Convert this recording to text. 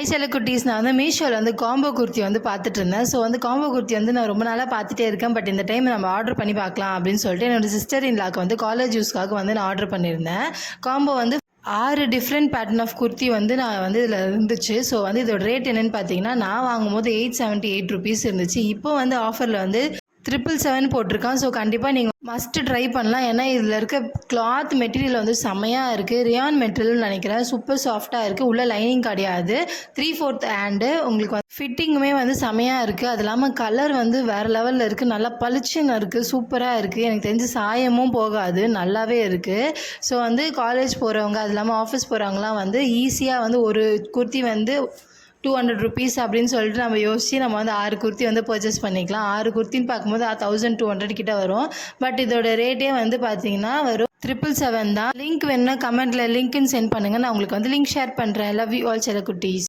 Hi செல்லக்குட்டீஸ், நான் வந்து மீஷோவில் வந்து காம்போ குர்த்தி வந்து பார்த்துட்டு இருந்தேன். ஸோ வந்து காம்போ குர்த்தி வந்து நான் ரொம்ப நாளாக பார்த்துட்டே இருக்கேன். பட் இந்த டைம் நம்ம ஆர்டர் பண்ணி பார்க்கலாம் அப்படின்னு சொல்லிட்டு என்னோடய சிஸ்டர் இன்லாக்கு வந்து காலேஜ் யூஸ்க்காக வந்து நான் ஆர்டர் பண்ணியிருந்தேன். காம்போ வந்து 6 டிஃப்ரெண்ட் பேட்டர்ன் ஆஃப் குர்த்தி வந்து நான் வந்து இதில் இருந்துச்சு. ஸோ வந்து இதோட ரேட் என்னென்னு பார்த்தீங்கன்னா, நான் வாங்கும்போது 878 ருபீஸ் இருந்துச்சு. இப்போ வந்து ஆஃபரில் வந்து 777 போட்டிருக்கான். ஸோ கண்டிப்பாக நீங்கள் மஸ்ட்டு ட்ரை பண்ணலாம். ஏன்னா இதில் இருக்க கிளாத் மெட்டீரியல் வந்து செம்மையாக இருக்குது. ரியான் மெட்டீரியல்னு நினைக்கிறேன். சூப்பர் சாஃப்டாக இருக்குது. உள்ள லைனிங் கிடையாது. 3/4 ஹேண்டு. உங்களுக்கு வந்து ஃபிட்டிங்குமே வந்து செம்மையாக இருக்குது. அது இல்லாமல் கலர் வந்து வேறு லெவலில் இருக்குது. நல்லா பளிச்சுன்னு இருக்குது. சூப்பராக இருக்குது. எனக்கு தெரிஞ்சு சாயமும் போகாது. நல்லாவே இருக்குது. ஸோ வந்து காலேஜ் போகிறவங்க, அது இல்லாமல் ஆஃபீஸ் போகிறவங்களாம் வந்து ஈஸியாக வந்து ஒரு குர்த்தி வந்து 200 ருபீஸ் அப்படின்னு சொல்லிட்டு நம்ம யோசித்து நம்ம வந்து 6 குர்த்தி வந்து பர்ச்சேஸ் பண்ணிக்கலாம். 6 குர்த்தின்னு பார்க்கும்போது 1200 கிட்ட வரும். பட் இதோட ரேட்டே வந்து பார்த்தீங்கன்னா வரும் 777 தான். லிங்க் வேணுன்னா கமெண்ட்டில் லிங்க்னு சென்ட் பண்ணுங்கள். நான் உங்களுக்கு வந்து லிங்க் ஷேர் பண்ணுறேன். Love you all செல்லக்குட்டீஸ்.